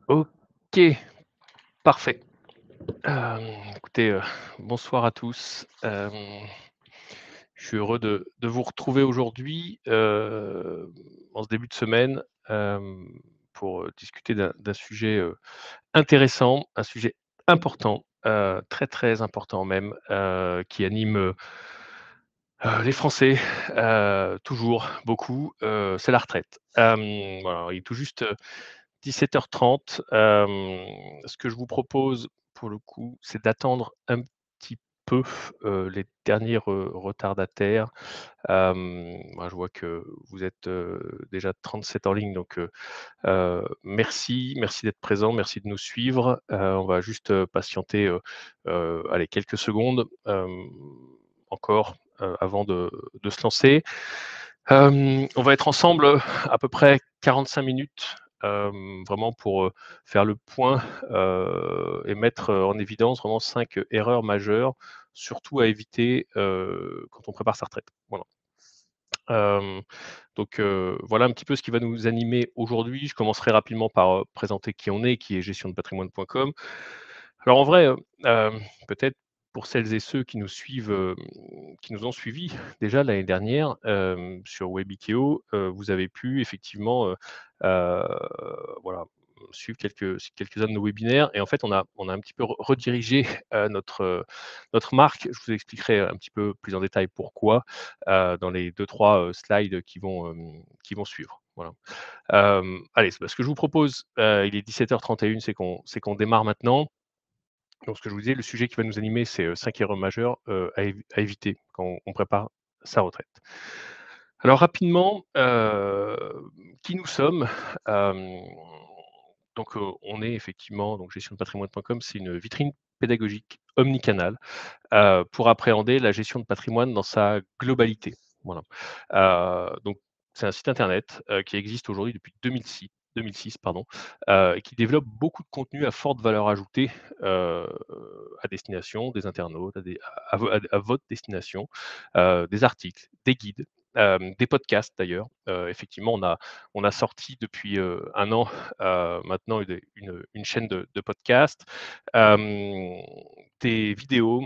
OK, parfait. Écoutez, bonsoir à tous. Je suis heureux de vous retrouver aujourd'hui, en ce début de semaine, pour, discuter d'un sujet, intéressant, un sujet important, très, très important même, qui anime, les Français, toujours beaucoup, c'est la retraite. Voilà, il est tout juste, 17:30. Ce que je vous propose, pour le coup, c'est d'attendre un petit peu, les derniers retardataires. Moi, je vois que vous êtes, déjà 37 en ligne, donc merci d'être présent, merci de nous suivre. On va juste, patienter, allez, quelques secondes, encore, avant de se lancer. On va être ensemble, à peu près 45 minutes, vraiment pour, faire le point, et mettre, en évidence vraiment 5 erreurs majeures, surtout à éviter, quand on prépare sa retraite. Voilà. Hem, donc voilà un petit peu ce qui va nous animer aujourd'hui. Je commencerai rapidement par, présenter qui on est, qui est gestiondepatrimoine.com. Alors en vrai, peut-être pour celles et ceux qui nous suivent, qui nous ont suivis déjà l'année dernière, sur Webikeo, vous avez pu effectivement, heu, voilà, suivre quelques-uns de nos webinaires et en fait on a un petit peu redirigé, notre marque. Je vous expliquerai un petit peu plus en détail pourquoi, dans les 2-3 slides qui vont suivre. Voilà. Allez, ce que je vous propose, il est 17:31, c'est qu'on démarre maintenant. Donc ce que je vous disais, le sujet qui va nous animer, c'est, 5 erreurs majeures, à éviter quand on prépare sa retraite. Alors rapidement, qui nous sommes? Hem, donc, on est effectivement donc gestiondepatrimoine.com, c'est une vitrine pédagogique omnicanale, pour appréhender la gestion de patrimoine dans sa globalité. Voilà. Donc c'est un site internet, qui existe aujourd'hui depuis 2006 pardon, et qui développe beaucoup de contenus à forte valeur ajoutée, heu, à destination des internautes, à votre destination, des articles, des guides, des podcasts d'ailleurs. Effectivement, on a sorti depuis, 1 an, maintenant une chaîne de podcasts, hem, des vidéos,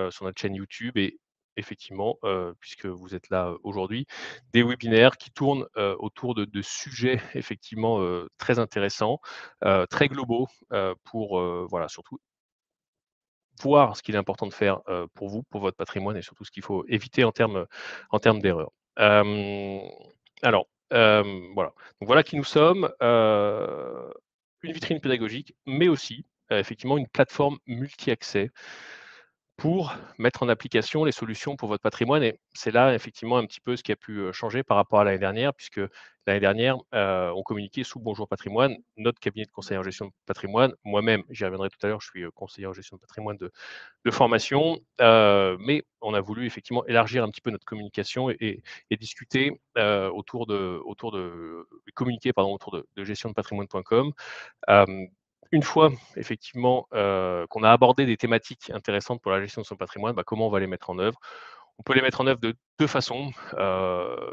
sur notre chaîne YouTube et effectivement, puisque vous êtes là, aujourd'hui, des webinaires qui tournent, autour de sujets effectivement, très intéressants, très globaux, pour, voilà, surtout voir ce qu'il est important de faire, pour vous, pour votre patrimoine et surtout ce qu'il faut éviter en termes d'erreurs. Hem, alors, voilà. Donc voilà qui nous sommes, une vitrine pédagogique, mais aussi, effectivement une plateforme multi-accès pour mettre en application les solutions pour votre patrimoine et c'est là effectivement un petit peu ce qui a pu, changer par rapport à l'année dernière puisque l'année dernière, on communiquait sous Bonjour Patrimoine, notre cabinet de conseil en gestion de patrimoine. Moi-même, j'y reviendrai tout à l'heure, je suis, conseiller en gestion de patrimoine de formation, mais on a voulu effectivement élargir un petit peu notre communication et discuter, autour de communiquer pardon, autour de gestiondepatrimoine.com. Hem, une fois effectivement, qu'on a abordé des thématiques intéressantes pour la gestion de son patrimoine, bah, comment on va les mettre en œuvre? On peut les mettre en œuvre de 2 façons,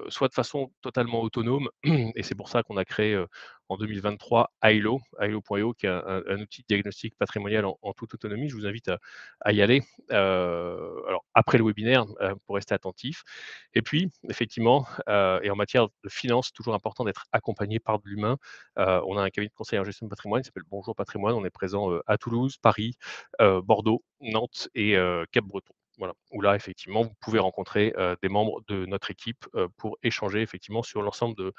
soit de façon totalement autonome et c'est pour ça qu'on a créé, en 2023 Ailo.io qui est un outil de diagnostic patrimonial en toute autonomie. Je vous invite à y aller, alors après le webinaire, pour rester attentif et puis effectivement, et en matière de finance, toujours important d'être accompagné par de l'humain. On a un cabinet de conseil en gestion de patrimoine qui s'appelle Bonjour Patrimoine. On est présent, à Toulouse, Paris, Bordeaux, Nantes et Cap-Breton. Voilà, où là, effectivement, vous pouvez rencontrer, des membres de notre équipe, pour échanger effectivement sur l'ensemble de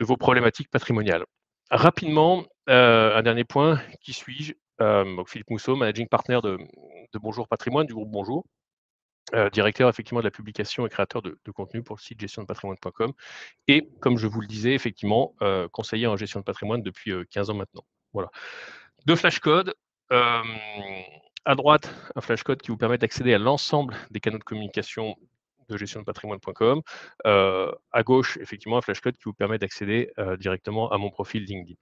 vos problématiques patrimoniales. Rapidement, un dernier point, qui suis-je? Donc Philippe Mousseau, managing partner de Bonjour Patrimoine, du groupe Bonjour, directeur effectivement de la publication et créateur de contenu pour le site gestiondepatrimoine.com et comme je vous le disais effectivement, conseiller en gestion de patrimoine depuis, 15 ans maintenant. Voilà. 2 flashcodes, hem, à droite, un flashcode qui vous permet d'accéder à l'ensemble des canaux de communication de gestiondepatrimoine.com. À gauche, effectivement, un flashcode qui vous permet d'accéder, directement à mon profil LinkedIn.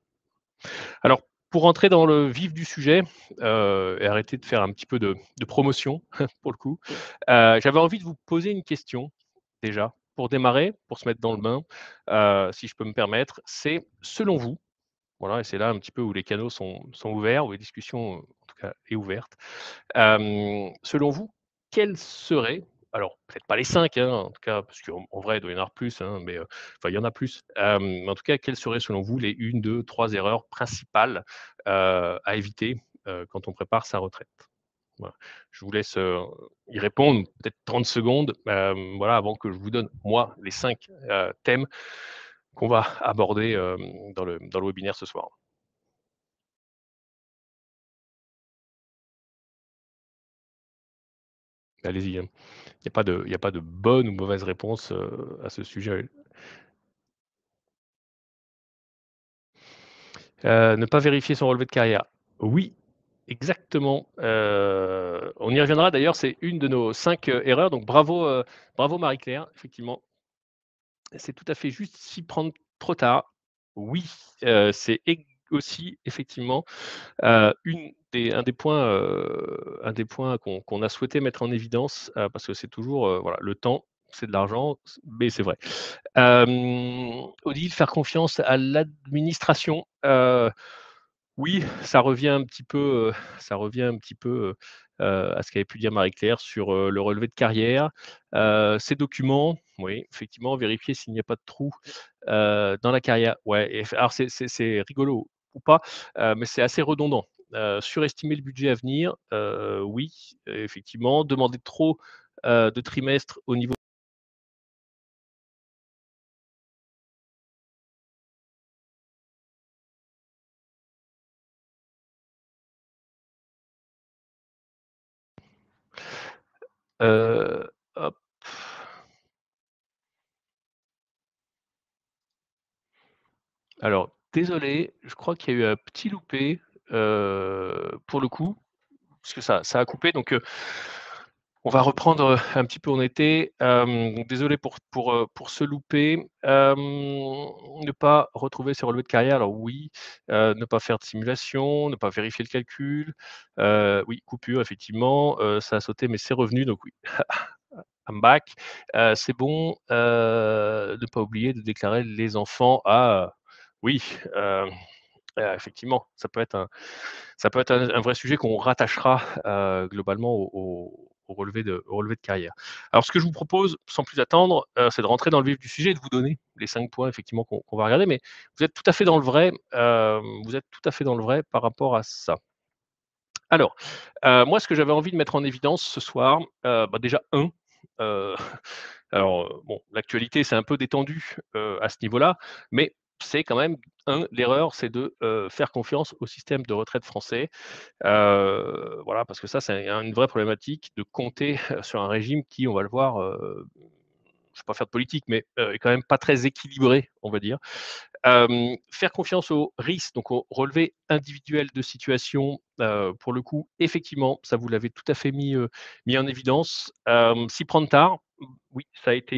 Alors, pour rentrer dans le vif du sujet, et arrêter de faire un petit peu de promotion pour le coup, j'avais envie de vous poser une question déjà, pour démarrer, pour se mettre dans le bain, si je peux me permettre. C'est selon vous, Voilà et c'est là un petit peu où les canaux sont ouverts, où les discussions, en tout cas, est ouverte. Selon vous, quels seraient alors peut-être pas les 5 hein, en tout cas, parce qu'en vrai, il doit y en avoir plus, hein, mais enfin, il y en a plus. Mais en tout cas, quelles seraient selon vous les 1, 2, 3 erreurs principales, à éviter, quand on prépare sa retraite? Voilà. Je vous laisse, y répondre, peut-être 30 secondes, voilà, avant que je vous donne, moi, les 5 thèmes qu'on va aborder, dans le webinaire ce soir. Allez-y, hein. Il y a pas de bonne ou mauvaise réponse, à ce sujet. Ne pas vérifier son relevé de carrière. Oui, exactement, on y reviendra d'ailleurs, c'est une de nos 5 erreurs, donc bravo Marie-Claire, effectivement. C'est tout à fait juste, s'y prendre trop tard. Oui, c'est aussi effectivement, un des points qu'on a souhaité mettre en évidence, parce que c'est toujours, voilà, le temps, c'est de l'argent, mais c'est vrai. Odile, faire confiance à l'administration, oui, ça revient un petit peu, à ce qu'avait pu dire Marie-Claire sur, le relevé de carrière. Ces documents, oui, effectivement, vérifier s'il n'y a pas de trou, dans la carrière. Ouais et alors c'est rigolo ou pas, mais c'est assez redondant. Surestimer le budget à venir, oui, effectivement. Demander trop, de trimestres au niveau hop. Alors désolé, je crois qu'il y a eu un petit loupé, pour le coup. Parce que ça a coupé donc on va reprendre, un petit peu où on était. Donc désolé pour ce loupé. Ne pas retrouver ses relevés de carrière, alors oui, ne pas faire de simulation, ne pas vérifier le calcul, oui, coupure effectivement, ça a sauté mais c'est revenu donc oui, I'm back. C'est bon, ne pas oublier de déclarer les enfants. Ah, oui, hem effectivement, ça peut être un vrai sujet qu'on rattachera, globalement au relevé de carrière. Alors ce que je vous propose, sans plus attendre, c'est de rentrer dans le vif du sujet et de vous donner les 5 points effectivement qu'on va regarder, mais vous êtes tout à fait dans le vrai, vous êtes tout à fait dans le vrai par rapport à ça. Alors, moi ce que j'avais envie de mettre en évidence ce soir, bah, déjà heu alors, bon, l'actualité s'est un peu détendue, à ce niveau-là, mais c'est quand même l'erreur, c'est de, faire confiance au système de retraite français. Voilà, parce que ça, c'est une vraie problématique de compter sur un régime qui, on va le voir, je ne vais pas faire de politique, mais, est quand même pas très équilibré, on va dire. Faire confiance au risque, donc au relevé individuel de situation, pour le coup, effectivement, ça vous l'avez tout à fait mis en évidence. S'y prendre tard, oui, ça a été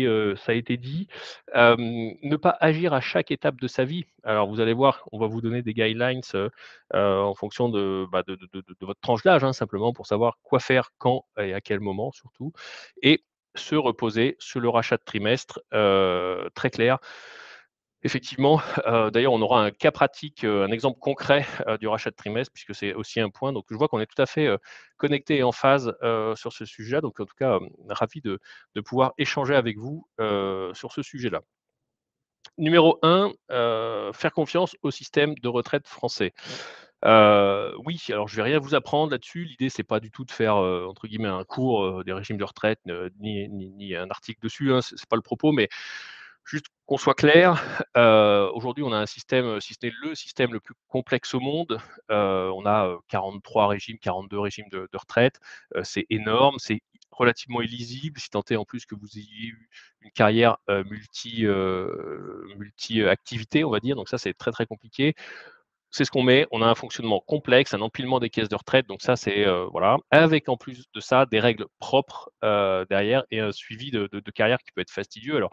dit. Ne pas agir à chaque étape de sa vie. Alors vous allez voir, on va vous donner des guidelines, en fonction de votre tranche d'âge, hein, simplement pour savoir quoi faire, quand et à quel moment surtout et se reposer sur le rachat de trimestre, très clair. Effectivement, d'ailleurs, on aura un cas pratique, un exemple concret, du rachat de trimestre puisque c'est aussi un point donc je vois qu'on est tout à fait, connectés et en phase, sur ce sujet-là donc en tout cas, ravi de pouvoir échanger avec vous, sur ce sujet-là. Numéro 1, faire confiance au système de retraite français. Oui, alors je vais rien vous apprendre là-dessus. L'idée, c'est pas du tout de faire, entre guillemets «un cours», des régimes de retraite, ni un article dessus, hein, c'est pas le propos, mais juste qu'on soit clair, aujourd'hui, on a un système, si ce n'est le système le plus complexe au monde. On a, 43 régimes, 42 régimes de retraite. C'est énorme, c'est relativement illisible, si tant est en plus que vous ayez eu une carrière, multi-activités, on va dire, donc ça, c'est très, très compliqué. C'est ce qu'on met, on a un fonctionnement complexe, un empilement des caisses de retraite, donc ça, c'est, voilà. Avec en plus de ça, des règles propres, derrière et un suivi de carrière qui peut être fastidieux. Alors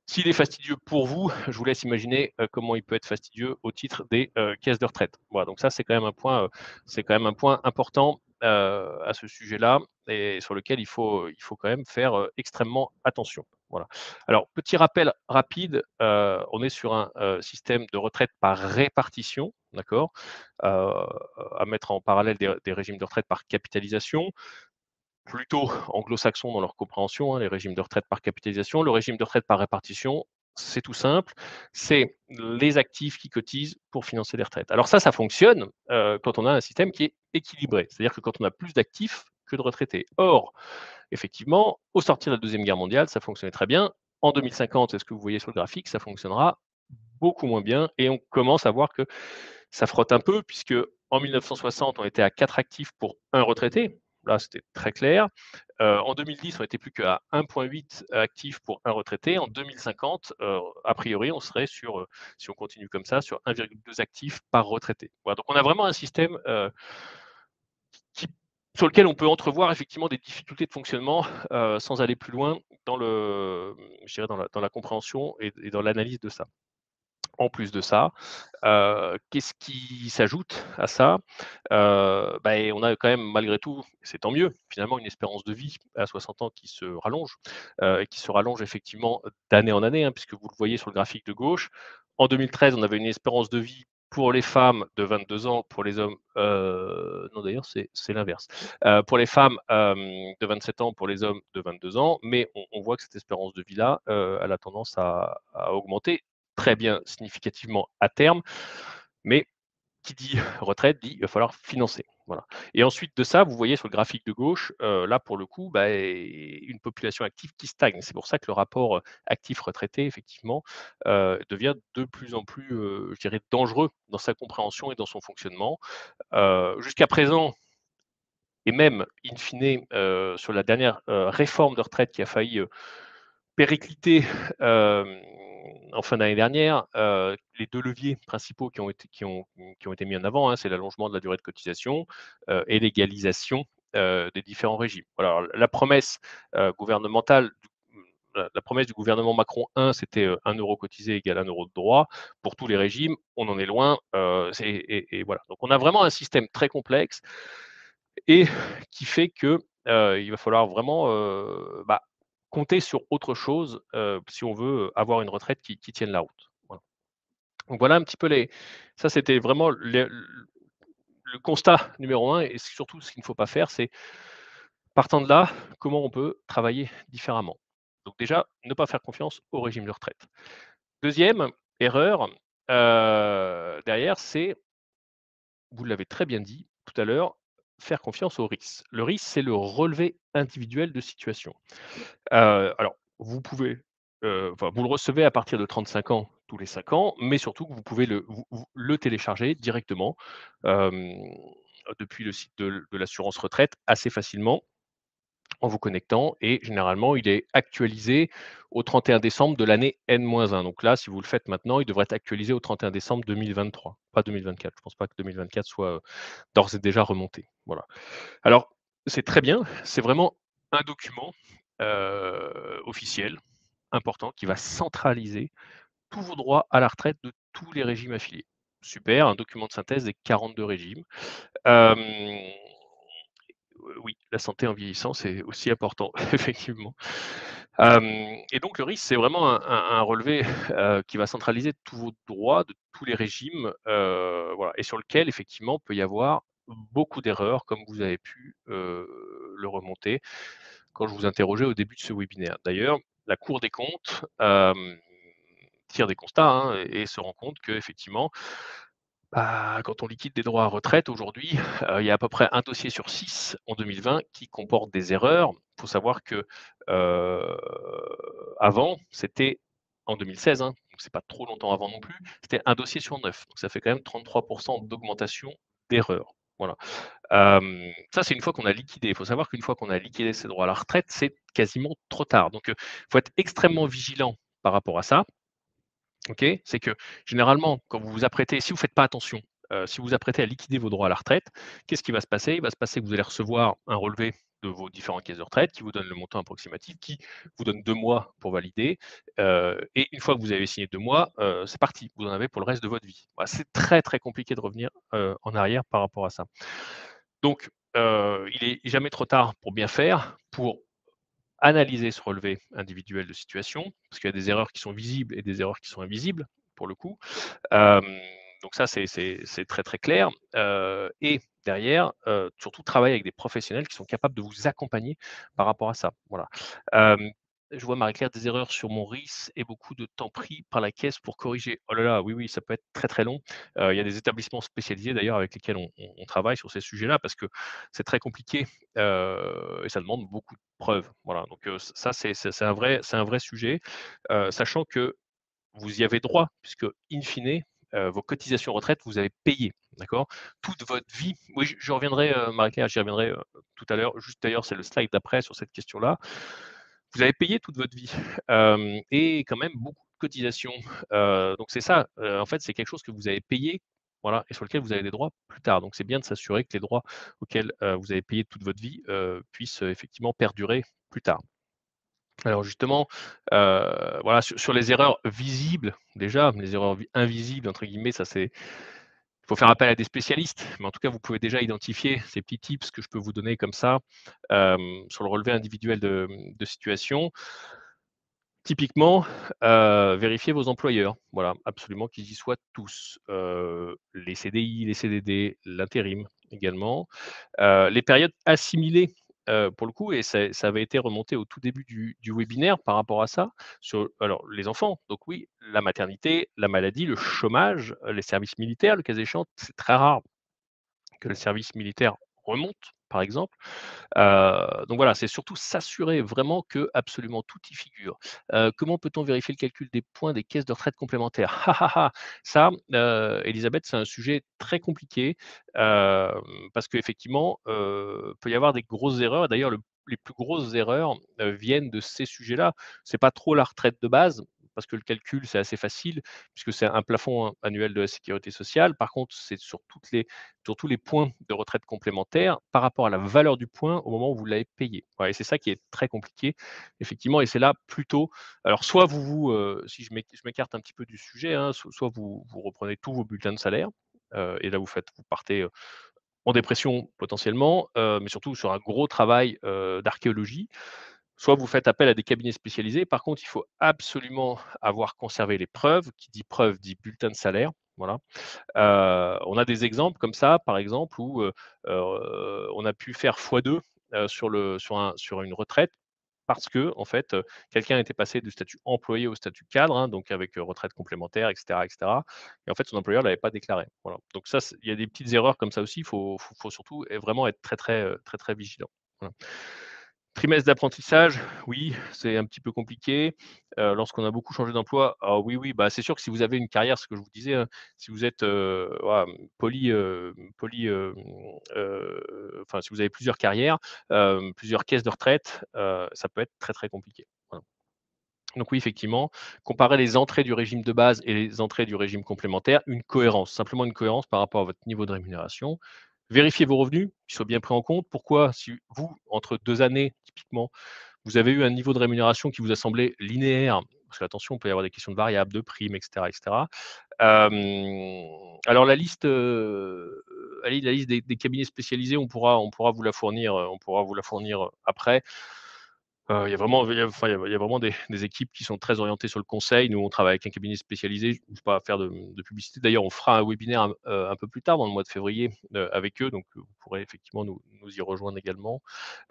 s'il est fastidieux pour vous, je vous laisse imaginer, comment il peut être fastidieux au titre des, caisses de retraite. Voilà, donc ça, c'est quand même un point important, à ce sujet-là et sur lequel il faut quand même faire, extrêmement attention. Voilà. Alors, petit rappel rapide, on est sur un, système de retraite par répartition, d'accord? À mettre en parallèle des régimes de retraite par capitalisation, plutôt anglo-saxons dans leur compréhension, hein, les régimes de retraite par capitalisation. Le régime de retraite par répartition, c'est tout simple, c'est les actifs qui cotisent pour financer les retraites. Alors ça fonctionne, quand on a un système qui est équilibré, c'est-à-dire que quand on a plus d'actifs que de retraités. Or, effectivement, au sortir de la Deuxième Guerre mondiale, ça fonctionnait très bien. En 2050, c'est ce que vous voyez sur le graphique, ça fonctionnera beaucoup moins bien et on commence à voir que ça frotte un peu puisque en 1960, on était à 4 actifs pour un retraité. Là, c'était très clair. En 2010, on était plus qu'à 1,8 actifs pour un retraité. En 2050, a priori, on serait sur, si on continue comme ça, sur 1,2 actifs par retraité. Voilà, donc on a vraiment un système, qui sur lequel on peut entrevoir effectivement des difficultés de fonctionnement, sans aller plus loin dans le, je dirais dans la compréhension et dans l'analyse de ça. En plus de ça, qu'est-ce qui s'ajoute à ça? On a quand même malgré tout, c'est tant mieux, finalement une espérance de vie à 60 ans qui se rallonge, et qui se rallonge effectivement d'année en année, hein, puisque vous le voyez sur le graphique de gauche. En 2013, on avait une espérance de vie pour les femmes de 22 ans, pour les hommes, non d'ailleurs c'est l'inverse. Pour les femmes, de 27 ans, pour les hommes de 22 ans, mais on voit que cette espérance de vie-là, elle a tendance à augmenter très bien significativement à terme, mais qui dit retraite dit il va falloir financer. Voilà. Et ensuite de ça, vous voyez sur le graphique de gauche, là pour le coup, une population active qui stagne. C'est pour ça que le rapport actif-retraité, effectivement, devient de plus en plus, je dirais, dangereux dans sa compréhension et dans son fonctionnement. Jusqu'à présent, et même in fine, sur la dernière réforme de retraite qui a failli péricliter, hem, en fin d'année dernière, les 2 leviers principaux qui ont été mis en avant, hein, c'est l'allongement de la durée de cotisation, et l'égalisation, des différents régimes. Voilà, alors la promesse, gouvernementale la promesse du gouvernement Macron 1, c'était, 1 € cotisé égale 1 € de droit pour tous les régimes. On en est loin, c'est et voilà. Donc on a vraiment un système très complexe et qui fait que, il va falloir vraiment, compter sur autre chose, si on veut avoir une retraite qui tienne la route. Voilà. Donc voilà un petit peu les ça c'était vraiment le constat numéro un et surtout ce qu'il ne faut pas faire, c'est partant de là, comment on peut travailler différemment? Donc déjà, ne pas faire confiance au régime de retraite. Deuxième erreur, derrière, c'est, vous l'avez très bien dit tout à l'heure, faire confiance au RIS. Le RIS, c'est le relevé individuel de situation. Alors vous pouvez, vous le recevez à partir de 35 ans, tous les 5 ans, mais surtout que vous pouvez le télécharger directement, hem, depuis le site de l'assurance retraite assez facilement en vous connectant et généralement il est actualisé au 31 décembre de l'année N-1. Donc là, si vous le faites maintenant, il devrait être actualisé au 31 décembre 2023, pas 2024. Je pense pas que 2024 soit, d'ores et déjà remonté. Voilà. Alors, c'est très bien, c'est vraiment un document, officiel, important, qui va centraliser tous vos droits à la retraite de tous les régimes affiliés. Super, un document de synthèse des 42 régimes. Hem, oui, la santé en vieillissant, c'est aussi important, effectivement. Et donc le risque, c'est vraiment un relevé, qui va centraliser tous vos droits de tous les régimes, voilà et sur lequel effectivement peut y avoir beaucoup d'erreurs comme vous avez pu, le remonter quand je vous interrogeais au début de ce webinaire. D'ailleurs, la Cour des comptes, tire des constats, hein, et se rend compte qu'effectivement, quand on liquide des droits à retraite aujourd'hui, il y a à peu près un dossier sur 6 en 2020 qui comporte des erreurs. Il faut savoir que, heu, avant, c'était en 2016, hein, donc c'est pas trop longtemps avant non plus, c'était un dossier sur 9. Donc ça fait quand même 33 d'augmentation d'erreurs. Voilà. Ça, c'est une fois qu'on a liquidé. Il faut savoir qu'une fois qu'on a liquidé ses droits à la retraite, c'est quasiment trop tard. Donc, il faut être extrêmement vigilant par rapport à ça. OK? C'est que généralement, quand vous vous apprêtez si vous faites pas attention, si vous vous apprêtez à liquider vos droits à la retraite, qu'est-ce qui va se passer? Il va se passer que vous allez recevoir un relevé de vos différentes caisses de retraite qui vous donne le montant approximatif, qui vous donne 2 mois pour valider, et une fois que vous avez signé 2 mois, c'est parti, vous en avez pour le reste de votre vie. Voilà, c'est très, très compliqué de revenir, en arrière par rapport à ça. Donc, il est jamais trop tard pour bien faire, pour analyser ce relevé individuel de situation, parce qu'il y a des erreurs qui sont visibles et des erreurs qui sont invisibles, pour le coup. Hem, donc ça, c'est très, très clair, et derrière, surtout travailler avec des professionnels qui sont capables de vous accompagner par rapport à ça, voilà. Hem, je vois Marie-Claire des erreurs sur mon RIS et beaucoup de temps pris par la caisse pour corriger. Oh là là, oui, oui, ça peut être très, très long. Il y a des établissements spécialisés d'ailleurs avec lesquels on travaille sur ces sujets-là parce que c'est très compliqué, et ça demande beaucoup de preuves, voilà. Donc ça, c'est un vrai sujet, sachant que vous y avez droit puisque in fine, vos cotisations retraite, vous avez payé, d'accord? Toute votre vie oui, je reviendrai, Marie-Claire, j'y reviendrai, tout à l'heure. Juste d'ailleurs, c'est le slide d'après sur cette question-là. Vous avez payé toute votre vie, et quand même beaucoup de cotisations, donc c'est ça, en fait, c'est quelque chose que vous avez payé, voilà et sur lequel vous avez des droits plus tard. Donc c'est bien de s'assurer que les droits auxquels, vous avez payé toute votre vie, puissent, effectivement perdurer plus tard. Alors justement, voilà, sur les erreurs visibles, déjà, les erreurs vi «invisibles» entre guillemets, ça c'est il faut faire appel à des spécialistes, mais en tout cas, vous pouvez déjà identifier ces petits tips que je peux vous donner comme ça, sur le relevé individuel de situation. Typiquement, vérifiez vos employeurs, voilà, absolument qu'ils y soient tous, les CDI, les CDD, l'intérim également. Les périodes assimilées, pour le coup et ça avait été remonté au tout début du webinaire par rapport à ça, sur alors les enfants, donc oui, la maternité, la maladie, le chômage, les services militaires, le cas échéant, c'est très rare que le service militaire remonte, par exemple. Donc voilà, c'est surtout s'assurer vraiment que absolument tout y figure. Comment peut-on vérifier le calcul des points des caisses de retraite complémentaires? Ah, ah, ah! Ça, Elisabeth, c'est un sujet très compliqué, hem, parce qu'effectivement, peut y avoir des grosses erreurs. D'ailleurs, les plus grosses erreurs, viennent de ces sujets-là. C'est pas trop la retraite de base, parce que le calcul, c'est assez facile, puisque c'est un plafond annuel de la sécurité sociale. Par contre, c'est sur tous les points de retraite complémentaire par rapport à la valeur du point au moment où vous l'avez payé. Ouais et c'est ça qui est très compliqué, effectivement et c'est là plutôt alors soit si je m'écarte un petit peu du sujet, hein, soit vous reprenez tous vos bulletins de salaire, et là vous partez, en dépression potentiellement, mais surtout sur un gros travail, d'archéologie. Soit vous faites appel à des cabinets spécialisés. Par contre, il faut absolument avoir conservé les preuves. Qui dit preuve dit bulletin de salaire, voilà. On a des exemples comme ça, par exemple, où, on a pu faire x2, sur une retraite parce que en fait, quelqu'un était passé du statut employé au statut cadre, hein, donc avec, retraite complémentaire et cetera et en fait, son employeur ne l'avait pas déclaré. Voilà, donc ça, il y a des petites erreurs comme ça aussi, il faut surtout vraiment être très, très, très, très vigilant. Voilà. Trimestre d'apprentissage, oui, c'est un petit peu compliqué, lorsqu'on a beaucoup changé d'emploi, ah oui, oui, bah, c'est sûr que si vous avez une carrière, ce que je vous disais, hein, si vous êtes, voilà, enfin, si vous avez plusieurs carrières, plusieurs caisses de retraite, ça peut être très, très compliqué. Voilà. Donc oui, effectivement, comparer les entrées du régime de base et les entrées du régime complémentaire, une cohérence, simplement une cohérence par rapport à votre niveau de rémunération. Vérifiez vos revenus, qu'ils soient bien pris en compte. Pourquoi? Si vous, entre 2 années, typiquement, vous avez eu un niveau de rémunération qui vous a semblé linéaire, parce qu'attention, il peut y avoir des questions de variables, de primes et cetera. Hem, alors allez, la liste des cabinets spécialisés, on pourra vous la fournir, après. Il y a vraiment il y a enfin, il y a vraiment des équipes qui sont très orientées sur le conseil. Nous, on travaille avec un cabinet spécialisé. Je ne vais pas faire de publicité. D'ailleurs, on fera un webinaire un peu plus tard, dans le mois de février, avec eux, donc vous pourrez effectivement nous y rejoindre également.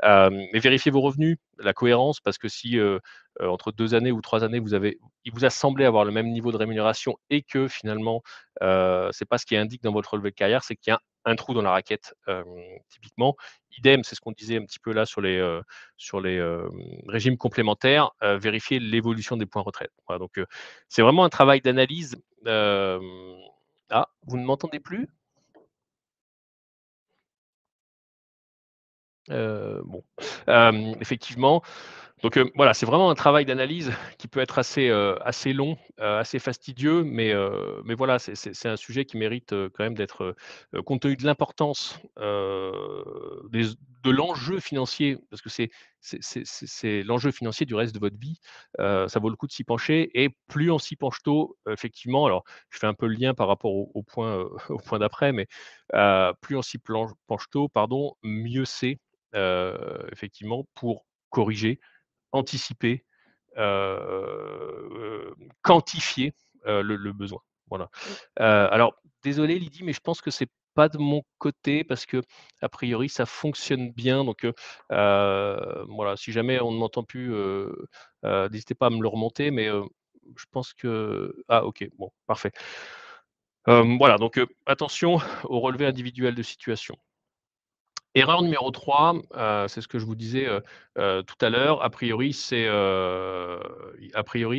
Mais vérifiez vos revenus, la cohérence, parce que si, entre 2 années ou 3 années, il vous a semblé avoir le même niveau de rémunération et que finalement, c'est pas ce qui est indique dans votre relevé de carrière, c'est qu'il y a un trou dans la raquette, typiquement. Idem, c'est ce qu'on disait un petit peu là sur les, régimes complémentaires, vérifier l'évolution des points retraite. Voilà donc, c'est vraiment un travail d'analyse, hem ah, vous ne m'entendez plus? Bon, effectivement, donc voilà, c'est vraiment un travail d'analyse qui peut être assez long, assez fastidieux, mais voilà, c'est un sujet qui mérite, quand même d'être, compte tenu de l'importance, des de l'enjeu financier, parce que c'est l'enjeu financier du reste de votre vie, ça vaut le coup de s'y pencher et plus on s'y penche tôt, effectivement, alors je fais un peu le lien par rapport au point, au point d'après, mais plus on s'y penche tôt, pardon, mieux c'est, effectivement pour corriger anticiper, quantifier, le besoin. Voilà. Alors désolé Lydie, mais je pense que c'est pas de mon côté parce que a priori ça fonctionne bien donc voilà, si jamais on ne m'entend plus, n'hésitez pas à me le remonter mais je pense que ah OK, bon, parfait. Voilà donc attention au relevé individuel de situation. Erreur numéro 3, c'est ce que je vous disais, tout à l'heure. A priori,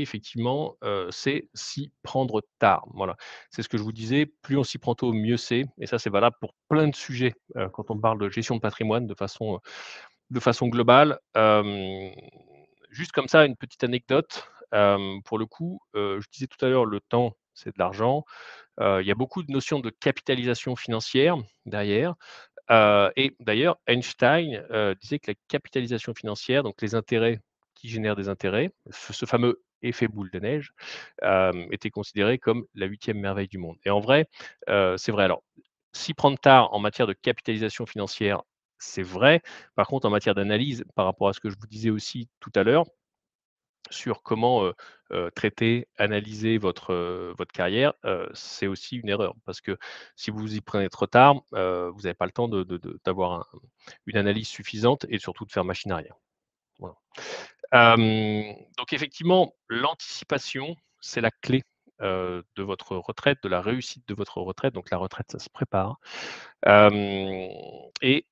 effectivement, c'est s'y prendre tard. Voilà. C'est ce que je vous disais, plus on s'y prend tôt, mieux c'est et ça, c'est valable pour plein de sujets, quand on parle de gestion de patrimoine de façon globale. Juste comme ça, une petite anecdote, pour le coup, je disais tout à l'heure, le temps, c'est de l'argent. Il y a beaucoup de notions de capitalisation financière derrière. Et d'ailleurs, Einstein, disait que la capitalisation financière, donc les intérêts qui génèrent des intérêts, ce fameux effet boule de neige, était considéré comme la huitième merveille du monde. Et en vrai, c'est vrai. Alors, s'y prendre tard en matière de capitalisation financière, c'est vrai. Par contre, en matière d'analyse, par rapport à ce que je vous disais aussi tout à l'heure, sur comment, traiter, analyser votre carrière, c'est aussi une erreur. Parce que si vous vous y prenez trop tard, vous n'avez pas le temps d'avoir une analyse suffisante et surtout de faire machine arrière. Voilà. Donc effectivement, l'anticipation, c'est la clé, de votre retraite, de la réussite de votre retraite. Donc la retraite, ça se prépare. Hem Et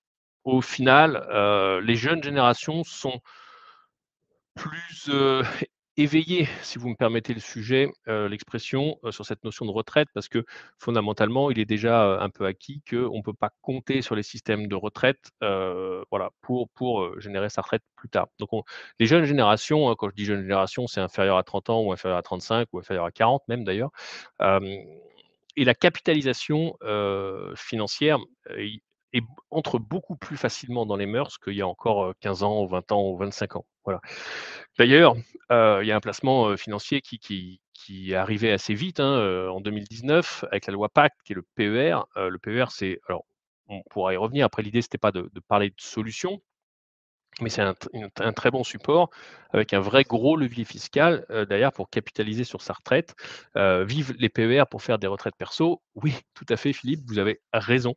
au final, les jeunes générations sont plus, éveillé, si vous me permettez le sujet, l'expression, sur cette notion de retraite parce que fondamentalement, il est déjà, un peu acquis qu'on ne peut pas compter sur les systèmes de retraite, voilà, pour, générer sa retraite plus tard. Donc les jeunes générations, hein, quand je dis jeunes générations, c'est inférieur à 30 ans ou inférieur à 35 ou inférieur à 40 même d'ailleurs, hem et la capitalisation, financière, i est entre beaucoup plus facilement dans les mœurs qu'il y a encore, 15 ans ou 20 ans ou 25 ans. Voilà. D'ailleurs, il y a un placement, financier qui est arrivé assez vite, hein, en 2019 avec la loi Pacte qui est le PER. Le PER, c'est alors on pourra y revenir. Après l'idée, c'était pas de parler de solution, mais c'est un très bon support avec un vrai gros levier fiscal, derrière pour capitaliser sur sa retraite. Vive les PER pour faire des retraites perso. Oui, tout à fait Philippe, vous avez raison.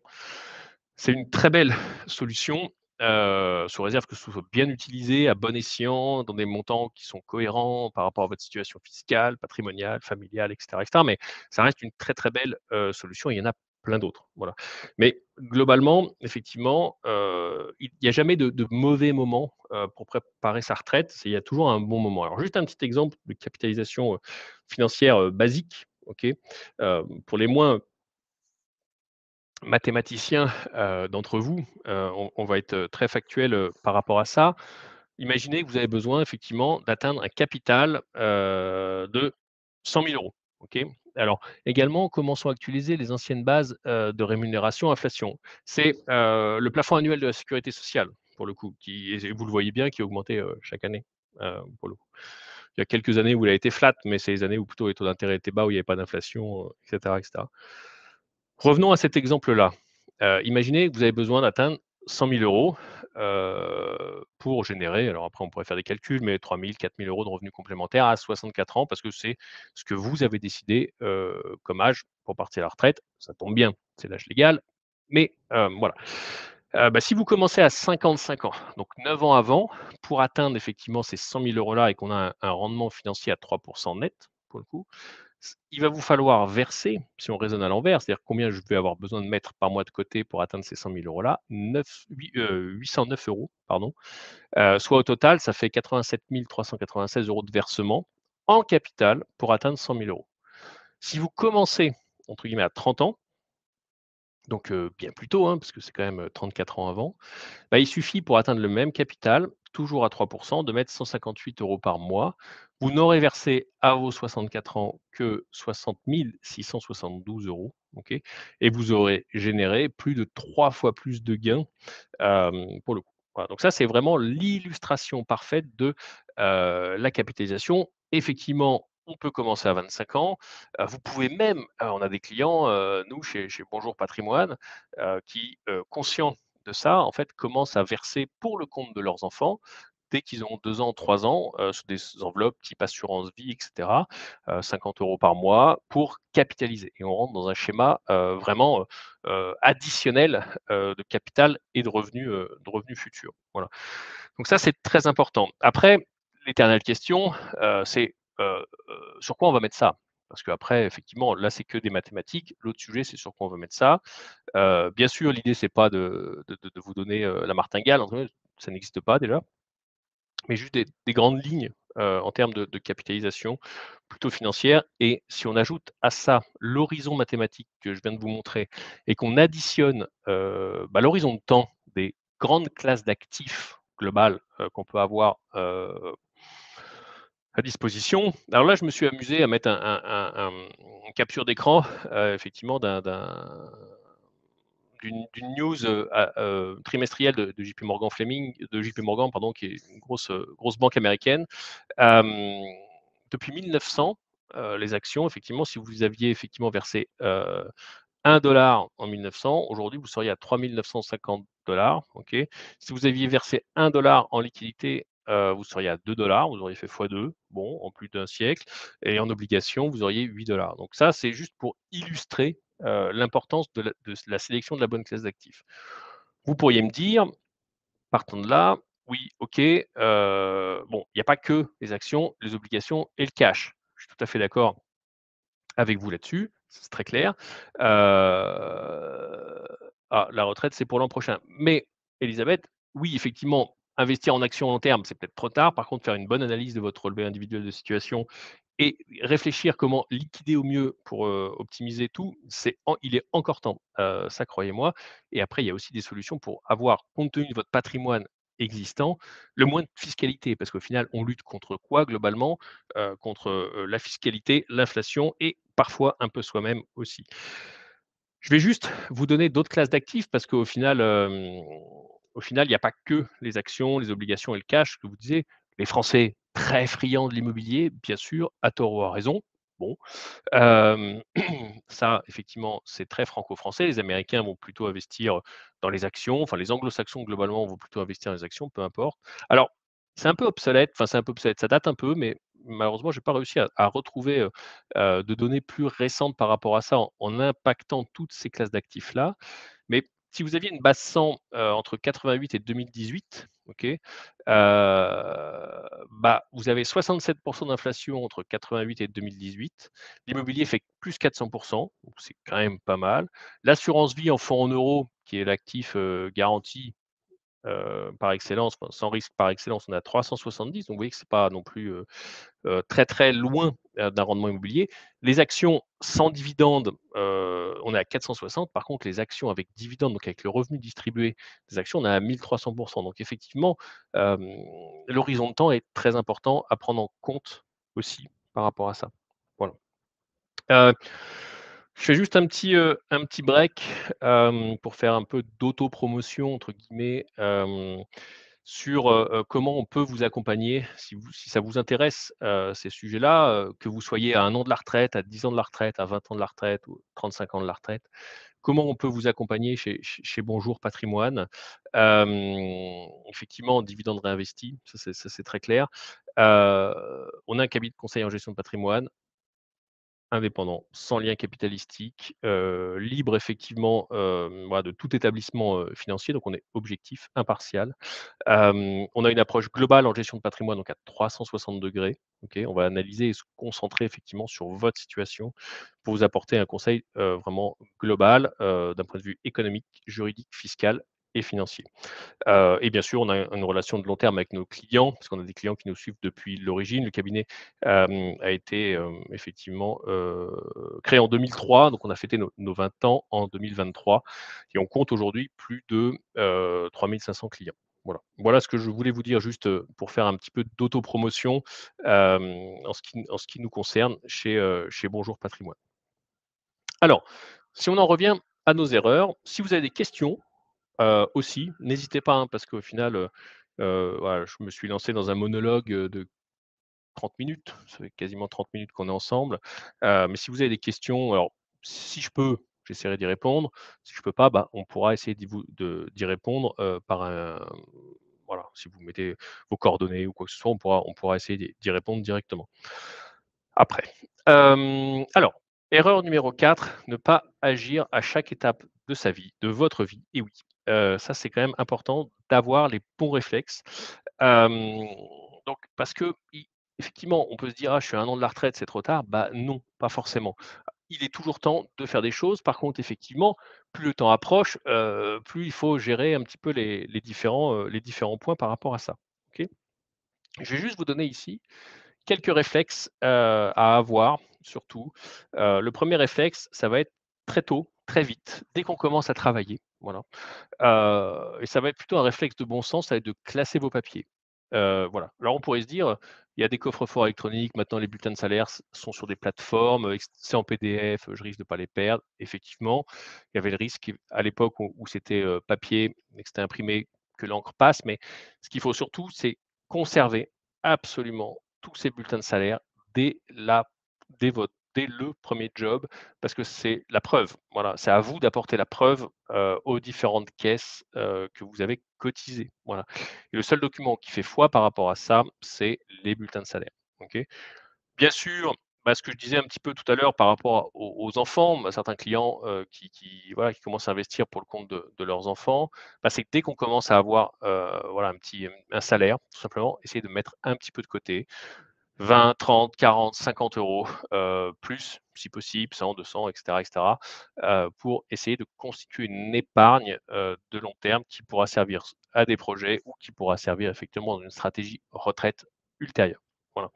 C'est une très belle solution, sous réserve que ce soit bien utilisé, à bon escient, dans des montants qui sont cohérents par rapport à votre situation fiscale, patrimoniale, familiale et cetera. Mais ça reste une très, très belle, solution et il y en a plein d'autres, voilà. Mais globalement, effectivement, il n'y a jamais de mauvais moment, pour préparer sa retraite, il y a toujours un bon moment. Alors juste un petit exemple de capitalisation, financière, basique, OK? Pour les moins mathématiciens, d'entre vous, on va être, très factuel, par rapport à ça. Imaginez que vous avez besoin effectivement d'atteindre un capital, de 100 000 €. OK? Alors également, commençons à actualiser les anciennes bases, de rémunération inflation. C'est, le plafond annuel de la sécurité sociale, pour le coup, qui et vous le voyez bien, qui a augmenté, chaque année, pour le coup. Il y a quelques années où il a été flat, mais c'est les années où plutôt les taux d'intérêt étaient bas, où il n'y avait pas d'inflation, et cetera, et cetera. Revenons à cet exemple-là. Imaginez que vous avez besoin d'atteindre 100 000 €, pour générer alors après on pourrait faire des calculs, mais 3 000-4 000 € de revenus complémentaires à 64 ans parce que c'est ce que vous avez décidé, comme âge pour partir à la retraite. Ça tombe bien, c'est l'âge légal, mais voilà. Bah, si vous commencez à 55 ans, donc 9 ans avant, pour atteindre effectivement ces 100 000 € là et qu'on a un rendement financier à 3 net, pour le coup, il va vous falloir verser, si on raisonne à l'envers, c'est-à-dire combien je vais avoir besoin de mettre par mois de côté pour atteindre ces 100 000 € là, 809 € pardon, soit au total, ça fait 87 396 € de versement en capital pour atteindre 100 000 €. Si vous commencez, entre guillemets, à 30 ans, donc bien plus tôt, hein, parce que c'est quand même, 34 ans avant, bah, il suffit pour atteindre le même capital, toujours à 3 de mettre 158 € par mois. Vous n'aurez versé à vos 64 ans que 60 672 €, OK? Et vous aurez généré plus de 3 fois plus de gains, pour le coup. Voilà, donc ça, c'est vraiment l'illustration parfaite de, la capitalisation. Effectivement, on peut commencer à 25 ans. Vous pouvez même, on a des clients, nous chez Bonjour Patrimoine, qui, conscients de ça, en fait, commencent à verser pour le compte de leurs enfants dès qu'ils ont 2 ans, 3 ans, sur des enveloppes type assurance vie et cetera, 50 € par mois pour capitaliser et on rentre dans un schéma, vraiment, additionnel, de capital et de revenus futurs. Voilà. Donc ça, c'est très important. Après, l'éternelle question, c'est, sur quoi on va mettre ça? Parce qu'après, effectivement, là, c'est que des mathématiques. L'autre sujet, c'est sur quoi on veut mettre ça. Bien sûr, l'idée, c'est pas de vous donner, la martingale, entre guillemets, ça n'existe pas déjà, mais juste des grandes lignes, en termes de capitalisation plutôt financière et si on ajoute à ça l'horizon mathématique que je viens de vous montrer et qu'on additionne, l'horizon de temps des grandes classes d'actifs globales, qu'on peut avoir, à disposition. Alors là, je me suis amusé à mettre une capture d'écran, effectivement d'une news, trimestrielle de JP Morgan pardon, qui est une grosse banque américaine. Hem, Depuis 1900, les actions effectivement, si vous aviez effectivement versé, 1 $ en 1900, aujourd'hui vous seriez à 3 950 $, OK. Si vous aviez versé 1 $ en liquidité, vous seriez à 2 $, vous auriez fait fois 2, bon, en plus d'un siècle et en obligation, vous auriez 8 $. Donc ça, c'est juste pour illustrer, l'importance de la sélection de la bonne classe d'actifs. Vous pourriez me dire, partant de là, oui, OK, bon, il n'y a pas que les actions, les obligations et le cash. Je suis tout à fait d'accord avec vous là-dessus, c'est très clair. La retraite, c'est pour l'an prochain. Mais Elisabeth, oui, effectivement, investir en actions long terme, c'est peut-être trop tard. Par contre, faire une bonne analyse de votre relevé individuel de situation et réfléchir comment liquider au mieux pour, optimiser tout, il est encore temps, ça croyez-moi et après il y a aussi des solutions pour avoir, compte tenu de votre patrimoine existant, le moins de fiscalité. Parce qu'au final, on lutte contre quoi globalement? Contre, la fiscalité, l'inflation et parfois un peu soi-même aussi. Je vais juste vous donner d'autres classes d'actifs parce qu'au final, au final, il n'y a pas que les actions, les obligations et le cash que vous disiez. Les Français, très friands de l'immobilier, bien sûr, à tort ou à raison. Bon, hem, ça effectivement, c'est très franco-français. Les Américains vont plutôt investir dans les actions, enfin les Anglo-Saxons globalement vont plutôt investir dans les actions, peu importe. Alors, c'est un peu obsolète, enfin c'est un peu obsolète, ça date un peu, mais malheureusement, j'ai pas réussi à retrouver, de données plus récentes par rapport à ça en impactant toutes ces classes d'actifs-là. Mais si vous aviez une base 100, entre 88 et 2018, OK, vous avez 67 d'inflation entre 88 et 2018. L'immobilier fait plus 400, donc c'est quand même pas mal. L'assurance vie en fonds en euros, qui est l'actif, garanti, par excellence, enfin sans risque par excellence, on est à 370, donc vous voyez que c'est pas non plus, très, très loin, d'un rendement immobilier. Les actions sans dividendes, on est à 460. Par contre, les actions avec dividendes, donc avec le revenu distribué des actions, on est à 1300. Donc effectivement, hem, l'horizon de temps est très important à prendre en compte aussi par rapport à ça. Voilà. Heu, je fais juste un petit break, pour faire un peu «d'autopromotion» entre guillemets, sur, comment on peut vous accompagner si ça vous intéresse, ces sujets-là, que vous soyez à 1 an de la retraite, à 10 ans de la retraite, à 20 ans de la retraite ou 35 ans de la retraite. Comment on peut vous accompagner chez Bonjour Patrimoine? Effectivement, dividendes réinvestis, ça c'est très clair. On a un cabinet de conseil en gestion de patrimoine. Indépendant, sans lien capitalistique, libre effectivement, voilà, de tout établissement, financier, donc on est objectif, impartial. On a une approche globale en gestion de patrimoine, donc à 360°, OK? On va analyser et se concentrer effectivement sur votre situation pour vous apporter un conseil, vraiment global, d'un point de vue économique, juridique, fiscal et financier. Et bien sûr, on a une relation de long terme avec nos clients, parce qu'on a des clients qui nous suivent depuis l'origine. Le cabinet, a été, effectivement, créé en 2003, donc on a fêté nos 20 ans en 2023 et on compte aujourd'hui plus de, 3 500 clients. Voilà. Voilà ce que je voulais vous dire juste, pour faire un petit peu d'autopromotion, en ce qui nous concerne chez Bonjour Patrimoine. Alors, si on en revient à nos erreurs, si vous avez des questions, aussi, n'hésitez pas, hein, parce qu'au final, voilà, je me suis lancé dans un monologue, de 30 minutes. Ça fait quasiment 30 minutes qu'on est ensemble. Mais si vous avez des questions, alors si je peux, j'essaierai d'y répondre. Si je peux pas, on pourra essayer d'y répondre, par un voilà, si vous mettez vos coordonnées ou quoi que ce soit, on pourra essayer d'y répondre directement. Après, alors, erreur numéro 4, ne pas agir à chaque étape de sa vie, de votre vie et oui, ça, c'est quand même important d'avoir les bons réflexes. Hem, donc parce que effectivement, on peut se dire: «Ah, je suis à 1 an de la retraite, c'est trop tard». Bah, non, pas forcément. Il est toujours temps de faire des choses. Par contre, effectivement, plus le temps approche, plus il faut gérer un petit peu les différents points par rapport à ça. OK? Je vais juste vous donner ici quelques réflexes, à avoir surtout. Le premier réflexe, ça va être très tôt, très vite, dès qu'on commence à travailler, voilà. Et ça va être plutôt un réflexe de bon sens, ça va être de classer vos papiers. Voilà. Alors on pourrait se dire, il y a des coffres-forts électroniques, maintenant les bulletins de salaire sont sur des plateformes, c'est en PDF, je risque de pas les perdre. Effectivement, il y avait le risque à l'époque où c'était, papier et que c'était imprimé, que l'encre passe, mais ce qu'il faut surtout, c'est conserver absolument tous ces bulletins de salaire dès la dès le premier job, parce que c'est la preuve. Voilà, c'est à vous d'apporter la preuve, aux différentes caisses, que vous avez cotisées. Voilà, et le seul document qui fait foi par rapport à ça, c'est les bulletins de salaire. OK? Bien sûr, bah, ce que je disais un petit peu tout à l'heure par rapport aux enfants, bah, certains clients, qui voilà, qui commencent à investir pour le compte de leurs enfants, bah, c'est que dès qu'on commence à avoir, voilà, un salaire, tout simplement, essayer de mettre un petit peu de côté. 20, 30, 40, 50 €, plus, si possible, 100, 200 et cetera, pour essayer de constituer une épargne, de long terme qui pourra servir à des projets ou qui pourra servir effectivement dans une stratégie retraite ultérieure. Voilà.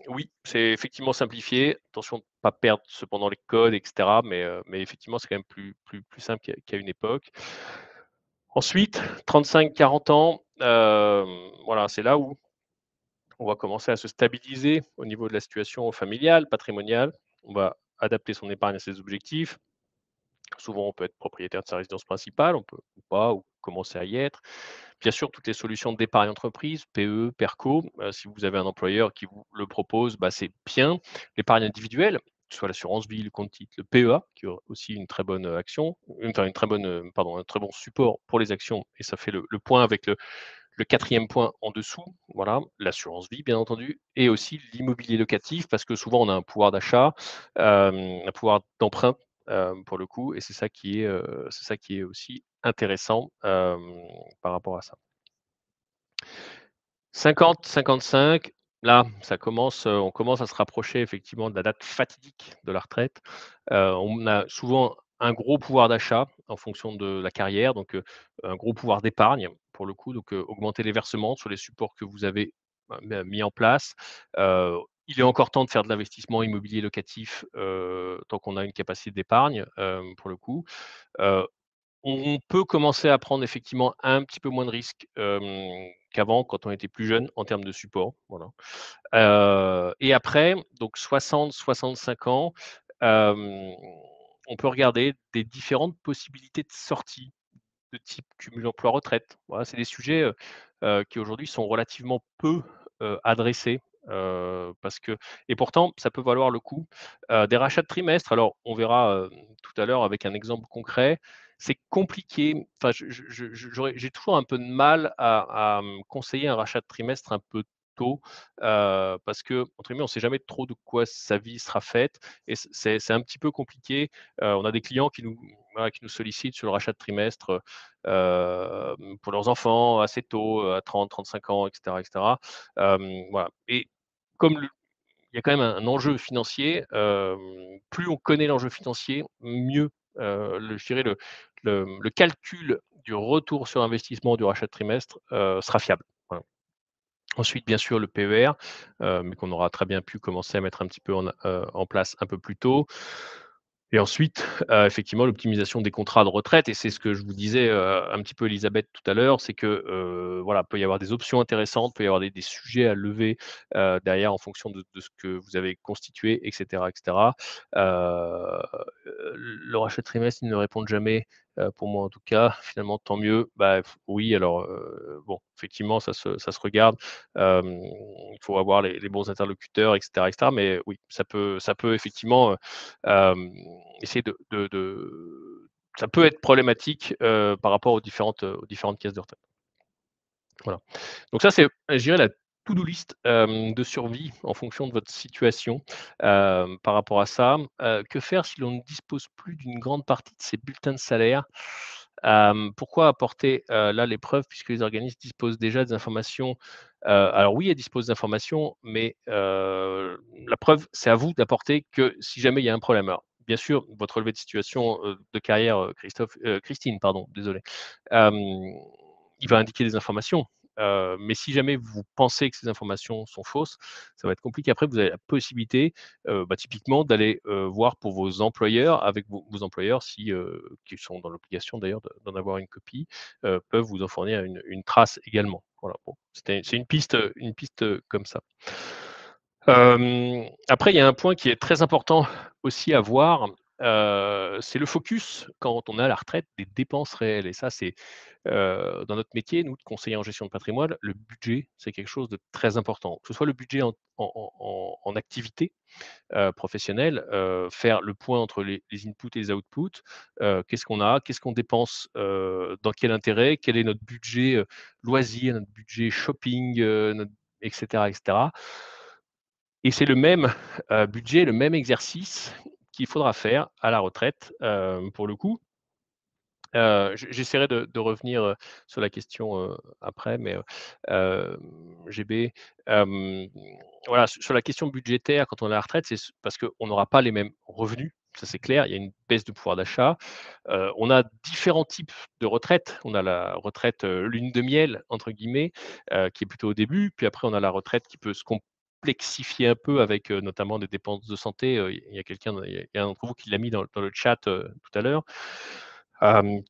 Oui, c'est effectivement simplifié. Attention de ne pas perdre cependant les codes et cetera, mais effectivement, c'est quand même plus simple qu'à une époque. Ensuite, 35-40 ans, voilà, c'est là où on va commencer à se stabiliser au niveau de la situation familiale, patrimoniale. On va adapter son épargne à ses objectifs. Souvent, on peut être propriétaire de sa résidence principale, on peut ou pas, ou commencer à y être. Bien sûr, toutes les solutions d'épargne entreprise, PE, PERCO, si vous avez un employeur qui vous le propose, bah, c'est bien. L'épargne individuelle, que ce soit l'assurance vie, le compte titre, le PEA, qui est aussi une très bonne action, enfin une très bonne, pardon, un très bon support pour les actions, et ça fait le point avec le quatrième point en dessous, voilà, l'assurance vie bien entendu et aussi l'immobilier locatif parce que souvent on a un pouvoir d'achat, un pouvoir d'emprunt, pour le coup et c'est ça qui est aussi intéressant, par rapport à ça. 50-55, là, on commence à se rapprocher effectivement de la date fatidique de la retraite. On a souvent un gros pouvoir d'achat en fonction de la carrière, donc un gros pouvoir d'épargne pour le coup, donc augmenter les versements sur les supports que vous avez, mis en place. Heu, il est encore temps de faire de l'investissement immobilier locatif, tant qu'on a une capacité d'épargne, pour le coup. Heu on peut commencer à prendre effectivement un petit peu moins de risques, qu'avant quand on était plus jeune en termes de support, voilà. Et après, donc 60-65 ans, hem, on peut regarder des différentes possibilités de sortie de type cumul emploi-retraite. Voilà, c'est des sujets, qui aujourd'hui sont relativement peu, adressés, parce que et pourtant ça peut valoir le coup. Des rachats de trimestres, alors on verra, tout à l'heure avec un exemple concret. C'est compliqué, enfin j'ai toujours un peu de mal conseiller un rachat de trimestre un peu tôt, parce que entre guillemets, on ne sait jamais trop de quoi sa vie sera faite et c'est un petit peu compliqué. On a des clients qui nous voilà, qui nous sollicitent sur le rachat de trimestre, pour leurs enfants assez tôt, à 30-35 ans et cetera. Voilà et comme il y a quand même un enjeu financier, plus on connaît l'enjeu financier, mieux, je dirais le calcul du retour sur investissement du rachat de trimestre, sera fiable. Voilà. Ensuite, bien sûr, le PER, mais qu'on aura très bien pu commencer à mettre un petit peu en place un peu plus tôt. Et ensuite, effectivement, l'optimisation des contrats de retraite et c'est ce que je vous disais, un petit peu Elisabeth tout à l'heure, c'est que, voilà, peut y avoir des options intéressantes, peut y avoir des sujets à lever, derrière en fonction de ce que vous avez constitué et cetera et cetera. Le rachat de trimestre, ils ne répondent jamais, pour moi en tout cas. Finalement, tant mieux. Bah, oui, alors, bon, effectivement, ça se regarde. Il faut avoir les bons interlocuteurs et cetera, mais oui, ça peut effectivement, essayer ça peut être problématique, par rapport aux différentes caisses de retraite. Voilà. Donc ça, c'est, je dirais, la to-do list, de survie en fonction de votre situation, par rapport à ça. Que faire si l'on ne dispose plus d'une grande partie de ses bulletins de salaire? Pourquoi apporter, là, les preuves puisque les organismes disposent déjà des informations? Alors oui, elles disposent d'informations, mais la preuve, c'est à vous d'apporter que si jamais il y a un problème. Alors, bien sûr, votre relevé de situation, de carrière, Christine, pardon, désolé, hem, il va indiquer des informations. Mais si jamais vous pensez que ces informations sont fausses, ça va être compliqué. Après, vous avez la possibilité, typiquement d'aller, voir pour vos employeurs, avec vos employeurs si, qui sont dans l'obligation d'ailleurs d'en avoir une copie, peuvent vous en fournir une trace également. Voilà, bon, c'est une piste, comme ça. Après, il y a un point qui est très important aussi à voir, c'est le focus quand on est à la retraite des dépenses réelles et ça, c'est, dans notre métier, nous, de conseillers en gestion de patrimoine, le budget, c'est quelque chose de très important. Que ce soit le budget en activité, professionnelle, faire le point entre les inputs et les outputs. Qu'est-ce qu'on a? Qu'est-ce qu'on dépense? Dans quel intérêt? Quel est notre budget, loisirs, notre budget shopping, notre et cetera et cetera. Et c'est le même, budget, le même exercice qu'il faudra faire à la retraite, pour le coup. J'essaierai de revenir, sur la question, après, mais, GB, hem, voilà, sur la question budgétaire, quand on est à la retraite, c'est parce qu'on n'aura pas les mêmes revenus, ça c'est clair. Il y a une baisse de pouvoir d'achat. On a différents types de retraites. On a la retraite, «lune de miel» entre guillemets, qui est plutôt au début, puis après on a la retraite qui peut se complexifier un peu avec, notamment des dépenses de santé. Il y a quelqu'un, il y a un d'entre vous qui l'a mis dans le chat, tout à l'heure,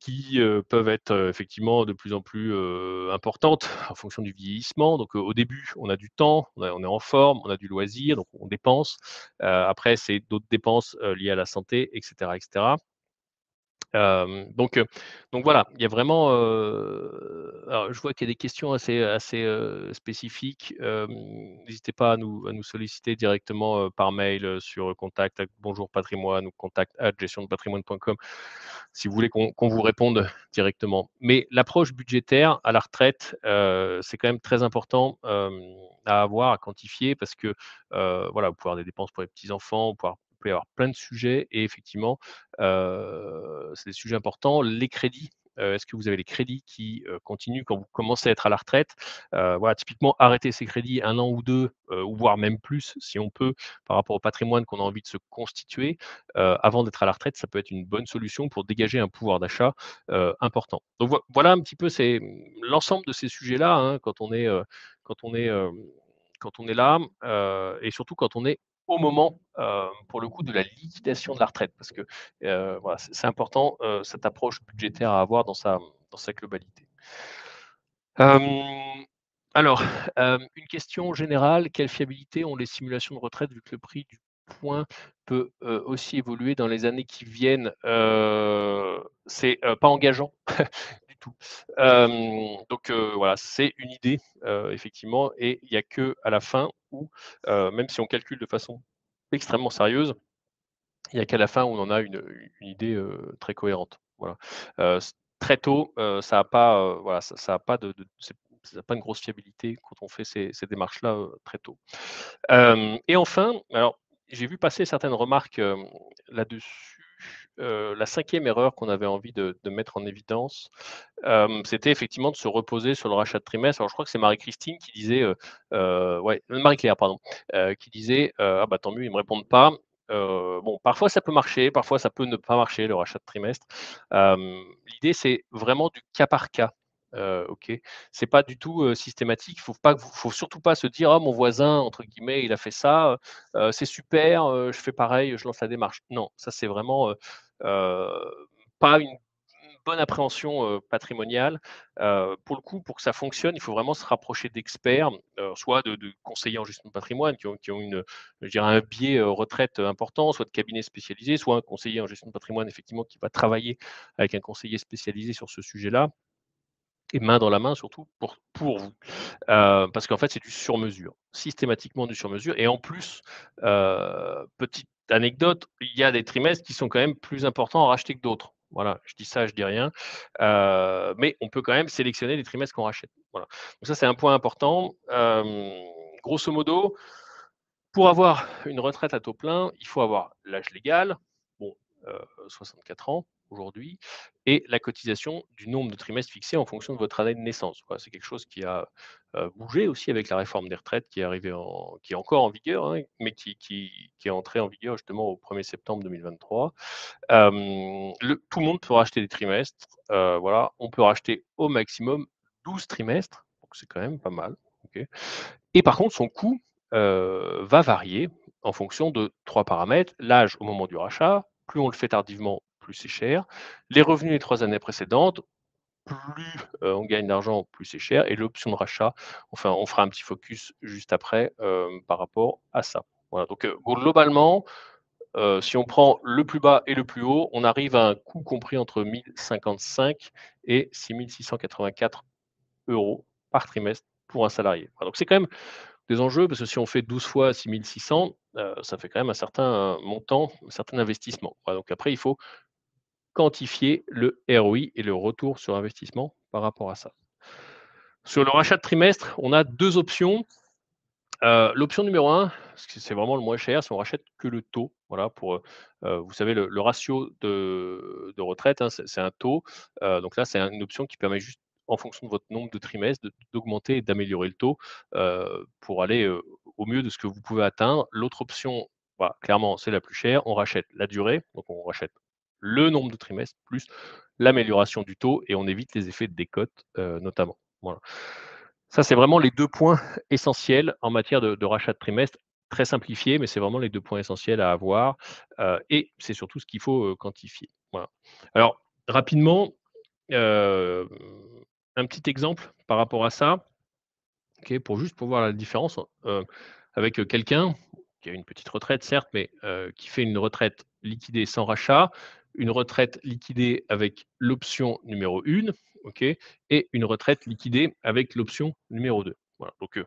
qui, peuvent être, effectivement de plus en plus, importantes en fonction du vieillissement. Donc, au début, on a du temps, on est en forme, on a du loisir, donc on dépense. Après, c'est d'autres dépenses, liées à la santé et cetera et cetera. Hem, donc heu, donc voilà, il y a vraiment, alors je vois qu'il y a des questions assez, spécifiques. N'hésitez pas à nous solliciter directement, par mail, sur contact @bonjour patrimoine ou contact@gestiondepatrimoine.com si vous voulez qu'on vous réponde directement. Mais l'approche budgétaire à la retraite, c'est quand même très important, à avoir, à quantifier parce que, voilà, vous pouvez avoir des dépenses pour les petits-enfants, vous pouvez avoir plein de sujets et effectivement, c'est des sujets importants. Les crédits, est-ce que vous avez les crédits qui, continuent quand vous commencez à être à la retraite? Voilà, typiquement, arrêter ces crédits 1 an ou 2, ou voire même plus si on peut, par rapport au patrimoine qu'on a envie de se constituer, avant d'être à la retraite, ça peut être une bonne solution pour dégager un pouvoir d'achat, important. Donc voilà un petit peu, c'est, l'ensemble de ces sujets-là, hein, quand on est, quand on est là, et surtout quand on est au moment, pour le coup, de la liquidation de la retraite. Parce que, voilà, c'est important, cette approche budgétaire à avoir dans sa globalité. Hem, alors, une question générale, quelle fiabilité ont les simulations de retraite vu que le prix du point peut, aussi évoluer dans les années qui viennent? C'est, pas engageant du tout. Donc, voilà, c'est une idée, effectivement et il y a que à la fin où, même si on calcule de façon extrêmement sérieuse, il y a qu'à la fin où on en a une idée, très cohérente. Voilà. Très tôt, ça a pas, voilà, ça a pas de ça a pas une grosse fiabilité quand on fait ces démarches-là, très tôt. Et enfin, alors j'ai vu passer certaines remarques, là-dessus. La 5e erreur qu'on avait envie de mettre en évidence, c'était effectivement de se reposer sur le rachat de trimestre. Alors je crois que c'est Marie-Christine qui disait, ouais, Marie-Claire pardon, qui disait, «Ah bah tant mieux, ils me répondent pas». Bon, parfois ça peut marcher, parfois ça peut ne pas marcher le rachat de trimestre. L'idée c'est vraiment du cas par cas, OK? C'est pas du tout, systématique. Faut surtout pas se dire: «Ah mon voisin entre guillemets, il a fait ça, c'est super, je fais pareil, je lance la démarche». Non, ça c'est vraiment, pas une bonne appréhension, patrimoniale. Pour le coup, pour que ça fonctionne, il faut vraiment se rapprocher d'experts, soit de conseillers en gestion de patrimoine qui ont une, je dirais un biais, retraite, important, soit de cabinets spécialisés, soit un conseiller en gestion de patrimoine effectivement qui va travailler avec un conseiller spécialisé sur ce sujet-là et main dans la main surtout pour vous. Parce qu'en fait, c'est du sur mesure, systématiquement du sur mesure et en plus, petite anecdote, il y a des trimestres qui sont quand même plus importants à racheter que d'autres. Voilà, je dis ça, je dis rien, mais on peut quand même sélectionner les trimestres qu'on rachète. Voilà. Donc ça, c'est un point important. Grosso modo, pour avoir une retraite à taux plein, il faut avoir l'âge légal, bon, 64 ans aujourd'hui, et la cotisation du nombre de trimestres fixés en fonction de votre année de naissance. Voilà, c'est quelque chose qui a, bougé aussi avec la réforme des retraites qui est encore en vigueur, hein, mais qui est entrée en vigueur justement au 1er septembre 2023. Tout le monde peut racheter des trimestres, voilà. On peut racheter au maximum 12 trimestres, donc c'est quand même pas mal, OK. Et par contre, son coût, va varier en fonction de 3 paramètres: l'âge au moment du rachat, plus on le fait tardivement, plus c'est cher, les revenus les 3 années précédentes, plus, on gagne d'argent, plus c'est cher et l'option de rachat, enfin, on fera un petit focus juste après, par rapport à ça. Voilà, donc, globalement, si on prend le plus bas et le plus haut, on arrive à un coût compris entre 1 055 et 6 684 € par trimestre pour un salarié. Voilà, donc c'est quand même des enjeux parce que si on fait 12 fois 6 600, ça fait quand même un certain montant, un certain investissement. Voilà, donc après il faut quantifier le ROI et le retour sur investissement par rapport à ça. Sur le rachat de trimestre, on a 2 options. L'option numéro un, c'est vraiment le moins cher, si on rachète que le taux, voilà pour, vous savez le ratio de retraite, hein, c'est un taux, donc là, c'est une option qui permet juste en fonction de votre nombre de trimestres d'augmenter et d'améliorer le taux, pour aller, au mieux de ce que vous pouvez atteindre. L'autre option, bah, clairement, c'est la plus chère, on rachète la durée, donc on rachète le nombre de trimestres plus l'amélioration du taux et on évite les effets de décote, notamment. Voilà. Ça, c'est vraiment les 2 points essentiels en matière de rachat de trimestre, très simplifié, mais c'est vraiment les 2 points essentiels à avoir, et c'est surtout ce qu'il faut, quantifier. Voilà. Alors rapidement, hem, un petit exemple par rapport à ça, OK, pour voir la différence, avec, quelqu'un qui a une petite retraite certes, mais, qui fait une retraite liquidée sans rachat, une retraite liquidée avec l'option numéro 1, OK, et une retraite liquidée avec l'option numéro 2. Voilà, donc,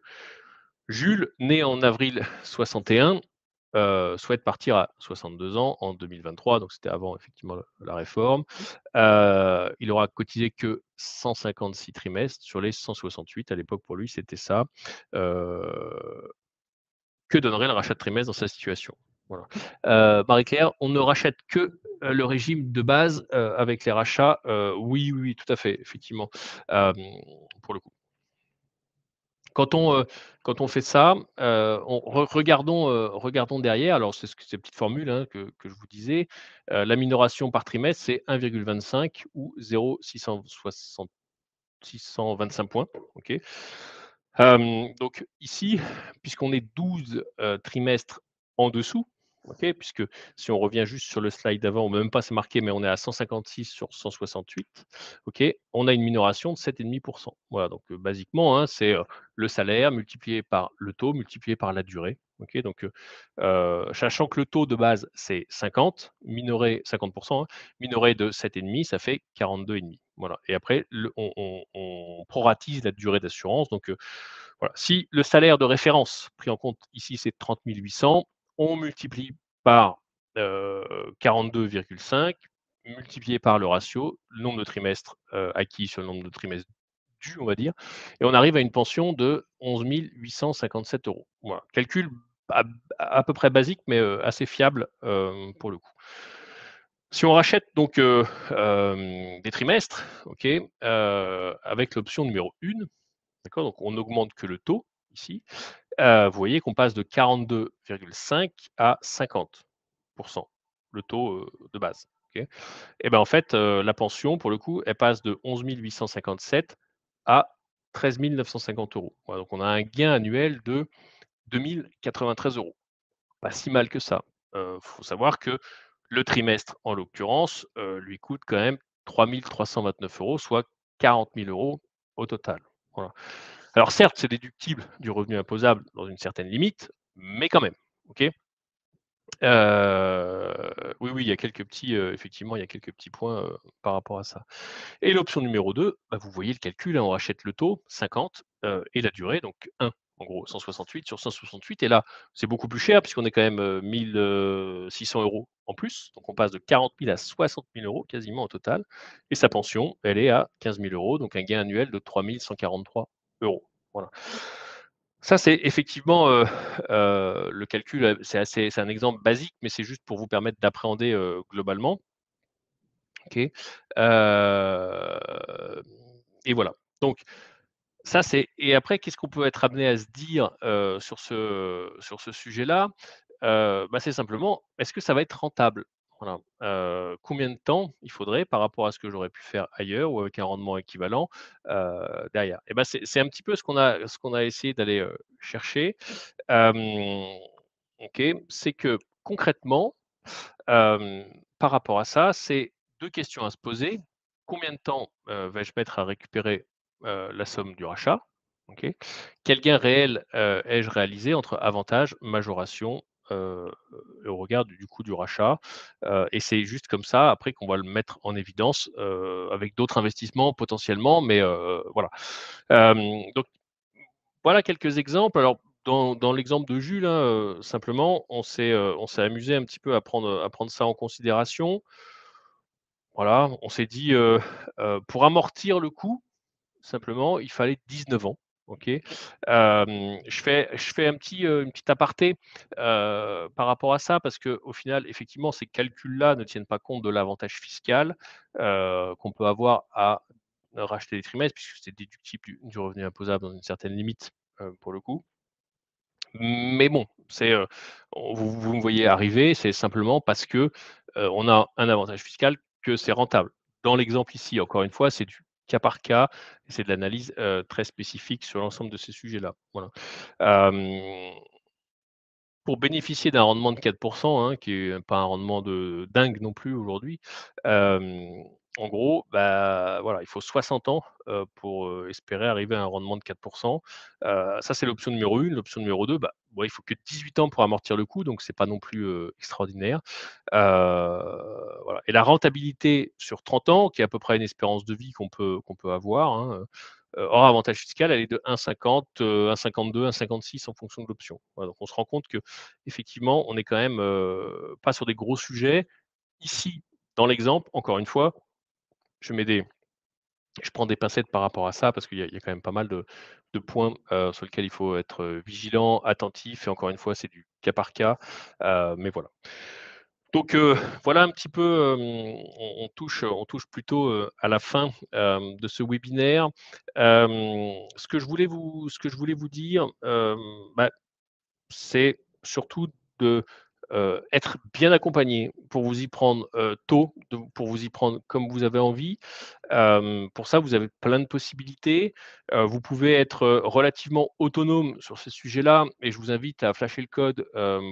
Jules, né en avril 61, souhaite partir à 62 ans en 2023, donc c'était avant effectivement la réforme. Il aura cotisé que 156 trimestres sur les 168 à l'époque pour lui, c'était ça. Heu, que donnerait le rachat de trimestre dans sa situation? Voilà. Marie-Claire, on ne rachète que, le régime de base, avec les rachats, oui, oui, oui, tout à fait, effectivement, hem, pour le coup. Quand on, heu, quand on fait ça, on regardons derrière, alors c'est ces petites formules, hein, que je vous disais, la minoration par trimestre, c'est 1,25 ou 0,625 points, OK? Donc ici, puisqu'on est 12 trimestres en dessous, OK? Puisque si on revient juste sur le slide d'avant, même pas c'est marqué, mais on est à 156 sur 168, OK? On a une minoration de 7,5. Voilà, donc basiquement, hein, c'est, le salaire multiplié par le taux, multiplié par la durée, OK? Donc sachant que le taux de base, c'est 50, minoré 50, hein, minoré de 7,5, ça fait 42,5. Voilà, et après on proratise la durée d'assurance, donc voilà. Si le salaire de référence pris en compte ici, c'est 30 800, on multiplie par, 42,5 multiplié par le ratio, le nombre de trimestres, acquis sur le nombre de trimestres dus, on va dire, et on arrive à une pension de 11 857 €. Voilà, calcul à à peu près basique, mais assez fiable, pour le coup. Si on rachète donc, des trimestres, OK, avec l'option numéro 1, d'accord? Donc on augmente que le taux ici, vous voyez qu'on passe de 42,5 à 50 le taux, de base, OK? Et ben, en fait, la pension pour le coup, elle passe de 11 857 à 13 950 €. Voilà, donc on a un gain annuel de 2 093 €. Pas si mal que ça. Faut savoir que le trimestre, en l'occurrence, lui coûte quand même 3 329 €, soit 40 000 € au total. Voilà. Alors certes, c'est déductible du revenu imposable dans une certaine limite, mais quand même, OK? Oui, oui, il y a quelques petits, effectivement, il y a quelques petits points, par rapport à ça. Et l'option numéro 2, bah, vous voyez le calcul, hein, on rachète le taux 50, et la durée donc 1. en gros 168 sur 168 et là, c'est beaucoup plus cher puisqu'on est quand même, 1 600 € en plus. Donc on passe de 40 000 à 60 000 € quasiment au total et sa pension, elle est à 15 000 €, donc un gain annuel de 3 143 €. Voilà. Ça, c'est effectivement, le calcul, c'est un exemple basique, mais c'est juste pour vous permettre d'appréhender, globalement. OK. Et voilà. Donc ça, c'est et après, qu'est-ce qu'on peut être amené à se dire, sur ce sujet-là? Bah, c'est simplement, est-ce que ça va être rentable? Voilà. Combien de temps il faudrait par rapport à ce que j'aurais pu faire ailleurs ou avec un rendement équivalent, derrière? Et ben, c'est un petit peu ce qu'on a essayé d'aller, chercher. Hem, OK, c'est que concrètement, Hem, par rapport à ça, c'est 2 questions à se poser. Combien de temps, vais-je mettre à récupérer, la somme du rachat? OK. Quel gain réel, ai-je réalisé entre avantages, majoration, heu, au regard du coût du rachat? Et c'est juste comme ça après qu'on va le mettre en évidence, avec d'autres investissements potentiellement, mais voilà. Donc voilà quelques exemples. Alors, dans l'exemple de Jules, hein, simplement, on s'est amusé un petit peu à prendre ça en considération. Voilà, on s'est dit, pour amortir le coût, simplement, il fallait 19 ans. OK? Je fais une petite aparté, par rapport à ça parce qu'au final, effectivement, ces calculs-là ne tiennent pas compte de l'avantage fiscal, qu'on peut avoir à racheter des trimestres puisque c'est déductible du revenu imposable dans une certaine limite, pour le coup. Mais bon, vous me voyez arriver, c'est simplement parce que, on a un avantage fiscal, que c'est rentable. Dans l'exemple ici, encore une fois, c'est du cas par cas et c'est de l'analyse, très spécifique sur l'ensemble de ces sujets-là. Voilà. Hem Pour bénéficier d'un rendement de 4 hein, qui est pas un rendement de dingue non plus aujourd'hui, hem, en gros, bah, voilà, il faut 60 ans, pour, espérer arriver à un rendement de 4 Ça, c'est l'option numéro 1. L'option numéro 2, bah, bon, il faut que 18 ans pour amortir le coût, donc c'est pas non plus, extraordinaire. Voilà et la rentabilité sur 30 ans, qui est à peu près une espérance de vie qu'on peut avoir, hein, hors avantage fiscal, elle est de 1,50, 1,52, 1,56 en fonction de l'option. Voilà, donc on se rend compte qu'effectivement, on est quand même, pas sur des gros sujets. Ici, dans l'exemple, encore une fois, je mets des je prends des pincettes par rapport à ça parce qu'il y a quand même pas mal de points, sur lesquels il faut être, vigilant, attentif et encore une fois, c'est du cas par cas, mais voilà. Donc voilà un petit peu, on touche plutôt, à la fin, de ce webinaire. Ce que je voulais vous dire, bah, c'est surtout de, être bien accompagné pour vous y prendre, tôt, pour vous y prendre comme vous avez envie. Pour ça, vous avez plein de possibilités. Vous pouvez être, relativement autonome sur ces sujets-là et je vous invite à flasher le code,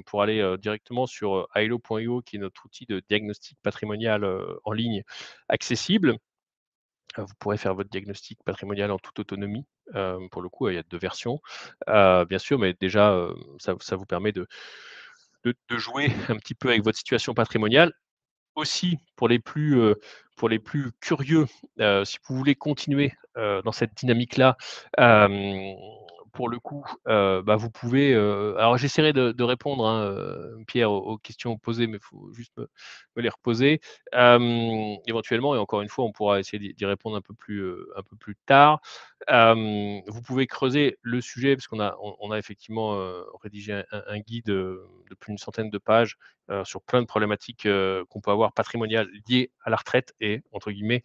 pour aller, directement sur, aelo.io qui est notre outil de diagnostic patrimonial, en ligne accessible. Vous pourrez faire votre diagnostic patrimonial en toute autonomie. Pour le coup, il y a 2 versions, bien sûr, mais déjà, ça vous permet de jouer un petit peu avec votre situation patrimoniale. Aussi, pour les plus curieux, si vous voulez continuer, dans cette dynamique-là, hem, pour le coup, bah, vous pouvez, alors j'essaierai de répondre, hein, Pierre, aux questions posées, mais il faut juste me les reposer. Éventuellement et encore une fois, on pourra essayer d'y répondre un peu plus tard. Vous pouvez creuser le sujet parce qu'on a effectivement, rédigé un guide, de plus d'une centaine de pages, sur plein de problématiques, qu'on peut avoir patrimoniales liées à la retraite et entre guillemets,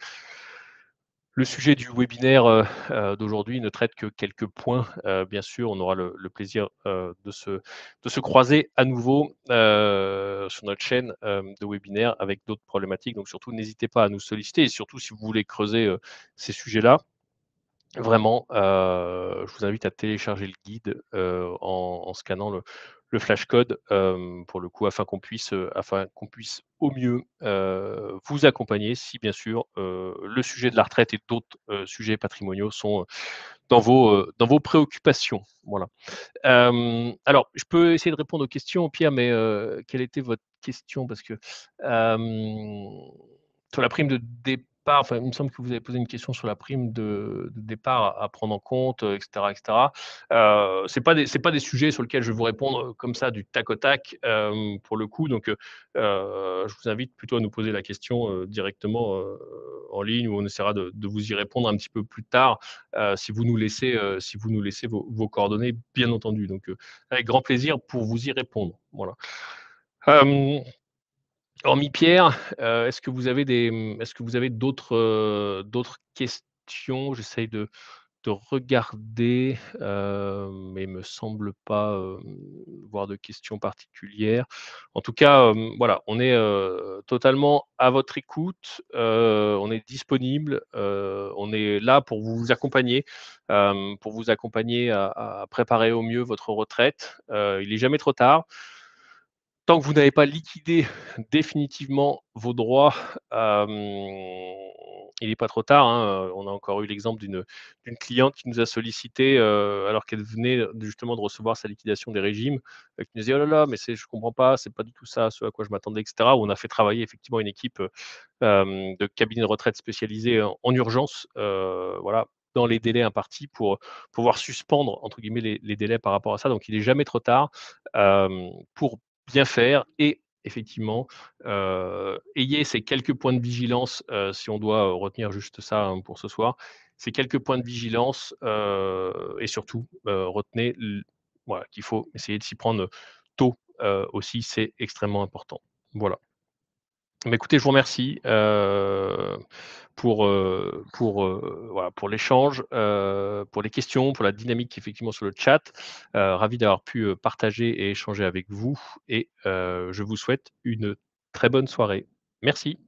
le sujet du webinaire, d'aujourd'hui ne traite que quelques points. Bien sûr, on aura le plaisir, de se croiser à nouveau, sur notre chaîne, de webinaire avec d'autres problématiques. Donc surtout, n'hésitez pas à nous solliciter et surtout si vous voulez creuser, ces sujets-là. Vraiment, je vous invite à télécharger le guide, en scannant le flashcode, pour le coup, afin qu'on puisse au mieux, vous accompagner si bien sûr, le sujet de la retraite et d'autres, sujets patrimoniaux sont, dans vos préoccupations. Voilà. Alors je peux essayer de répondre aux questions Pierre, mais, quelle était votre question? Parce que, sur la prime de départ départ, enfin, il me semble que vous avez posé une question sur la prime de départ à prendre en compte, et cetera et cetera. C'est pas des sujets sur lesquels je vais vous répondre, comme ça du tac au tac, pour le coup, donc je vous invite plutôt à nous poser la question, directement, en ligne, où on essaiera de vous y répondre un petit peu plus tard, si vous nous laissez vos coordonnées, bien entendu, donc avec grand plaisir pour vous y répondre, voilà. Hem Hormis Pierre, est-ce que vous avez d'autres questions? J'essaye de regarder, mais il me semble pas, voir de questions particulières. En tout cas, voilà, on est, totalement à votre écoute, on est disponible, on est là pour vous accompagner à préparer au mieux votre retraite. Il est jamais trop tard. Tant que vous n'avez pas liquidé définitivement vos droits, hem, il n'est pas trop tard, hein, on a encore eu l'exemple d'une cliente qui nous a sollicité, alors qu'elle venait, justement de recevoir sa liquidation des régimes, qui nous disait: «Oh là là, mais je comprends pas, c'est pas du tout ça, ce à quoi je m'attendais» et cetera. Où on a fait travailler effectivement une équipe, de cabinet de retraite spécialisé en urgence, voilà, dans les délais impartis pour pouvoir «suspendre» entre guillemets les délais par rapport à ça. Donc il est jamais trop tard, pour bien faire et effectivement, ayez ces quelques points de vigilance, si on doit, retenir juste ça, hein, pour ce soir. Ces quelques points de vigilance, et surtout, retenez voilà, qu'il faut essayer de s'y prendre tôt, aussi, c'est extrêmement important. Voilà. Bah, écoutez, je vous remercie, voilà, pour l'échange, pour les questions, pour la dynamique effectivement sur le chat. Ravi d'avoir pu, partager et échanger avec vous et je vous souhaite une très bonne soirée. Merci.